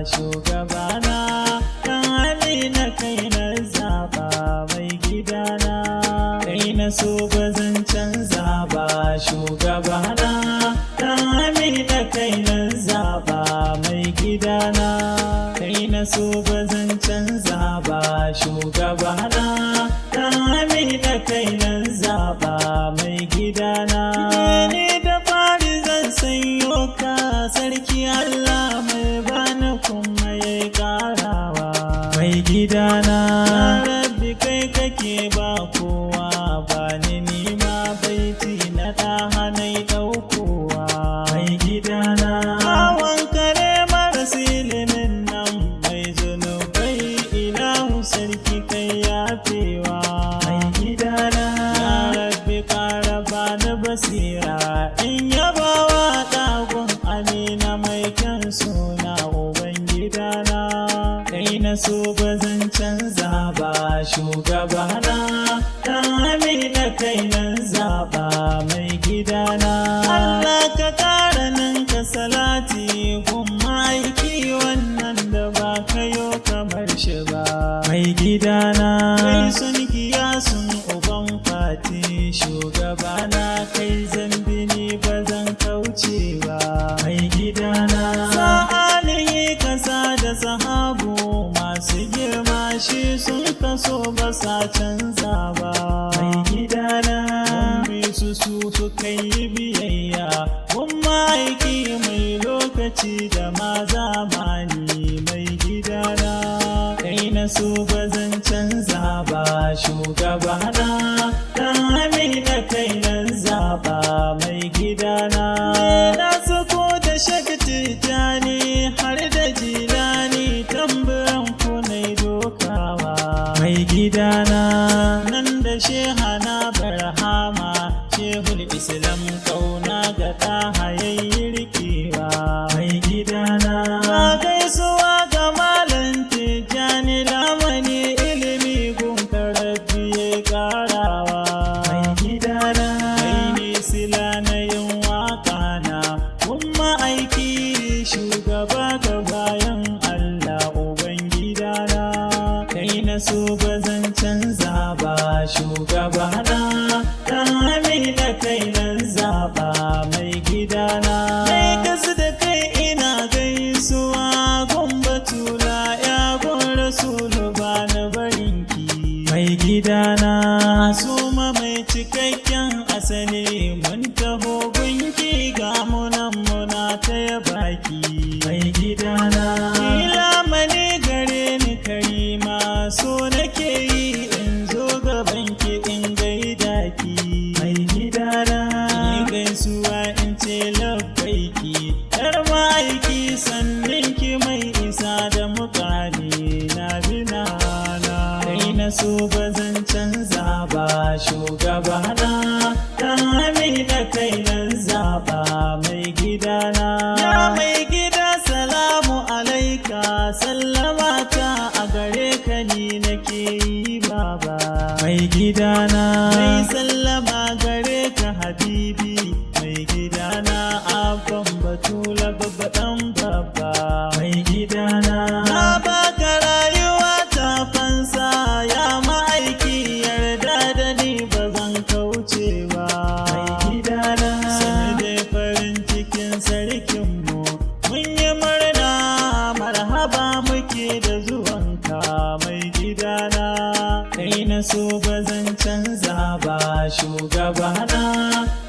shugabana, dan Amina kai na zaba mai gidana, kai na so ba zan canza ba shugabana, dan Amina kai na zaba mai gidana, kai na so ba zan canza ba shugabana, dan Amina kai na zaba mai gidana. Ni da fari zan sanyo ka sarki Allah mai bani kuma ya karawa mai gidana. Rabbi kai kake ba kowa, ba ni nima baiti na da hanai daukowa mai gidana. Hawan kare maras ilimin nan mai zunubai, ilahu sarki kai yafewa mai gidana. Rabbi kara bani basira in yabawa dagun Amina mai kyan suna ubangidana, kai na so ba zan canza ba shugabana, dan Amina kai na zaba mai gidana. Allah ka kara nan ka salati gun ma'aiki wannan da ba kayo kamar shi ba mai gidana. Kai sun giya sun uban fati shugabana, kai zambini ba zan kauce ba mai gidana. Sa'alihi kasa da sahabu masu girma shi sun kaso ba sa canza ba mai gidana. Su suka yi biyayya gun ma'aiki mai lokaci da ma zamani mai gidana, kai na so ba zan canza ba shugabana, dan Amina kai na zaba mai gidana. Na sako da shakti jani har da jilani, tamburan ku nai dokawa mai gidana. Nan da shehana barhama shehul islam kauna ga ta hayayi rikewa mai gidana. Gaisuwa ga malam tijani lamani ilimi gun karabbi ya karawa mai gidana. Kai ne sila na yin waka na kuma aiki shugaba ga bayan Allah ubangidana, kai na so ba zan canza ba shugabana, dan Amina kai na zaba mai gidana. Kai kasu da kai ina gaisuwa gun Batula ya gun Rasulu ba na barinki mai gidana. Suma mai cikakken asali mun taho gunki ga munan muna ta yabaki mai gidana. Lamani gare ni karima so nake yi in zo gabanki in gaida ki mai gidana. Ni gaisuwa in ce labbaiki yar ma'aiki sannin ki mai isa da mukami na binana, kai na so ba zan canza ba shugabana, dan Amina kai na zaba mai gidana. Ya mai gida salamu alaika, sallama ta a gare ka ni nake yi baba mai gidana. Mai sallama gare ka habibi mai gidana, abban Batula babba dan babba mai gidana. Na baka rayuwa ta fansa ya ma'aiki, yarda da ni ba zan kauce ba mai gidana. Sani dai farin cikin sarkinmu mun yi murna, marhaba muke da zuwanka mai gidana. Kai na so ba zan canza ba shugabana,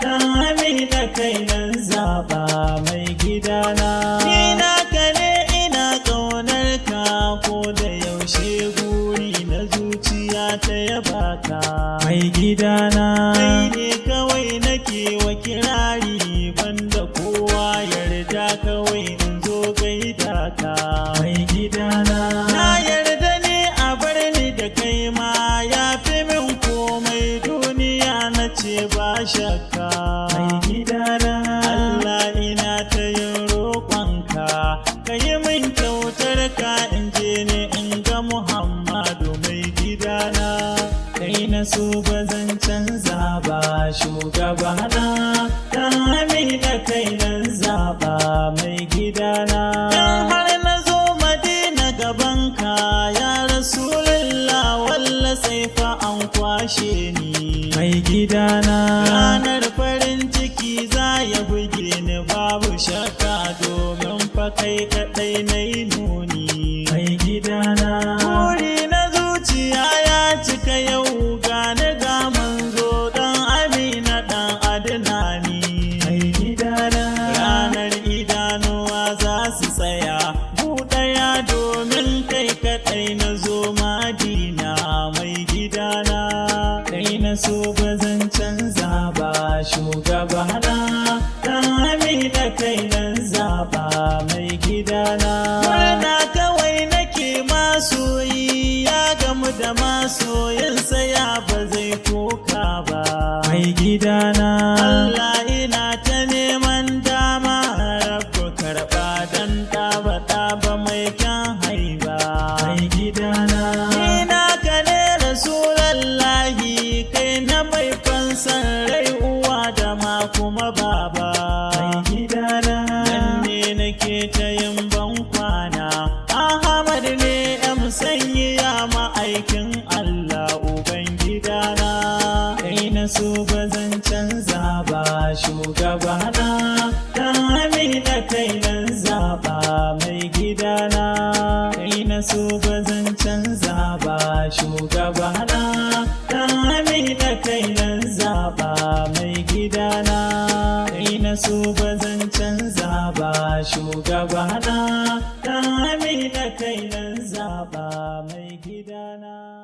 dan Amina kai na zaba mai gidana. Ni naka ne ina ƙaunar ka ko da yaushe, guri na zuciya ta yabaka mai gidana. Kai ne kawai nake wa kirari banda kowa, yarda kawai in zo gaida ka mai gidana. Na yarda ne a bar ni da kai ma ya fi min komai duniya na ce ba shakka mai gidana. Allah ina ta yin roƙonka ka yi min kyautar ka in je ne in ga Muhammadu mai gidana. Kai na so ba zan canza ba shugabana, dan Amina kai na zaba mai gidana. Dan har na zo so ba zan canza ba shugabana, dan Amina kai na zaba mai gidana, kai na so ba zan canza ba shugabana, dan Amina kai na zaba mai gidana.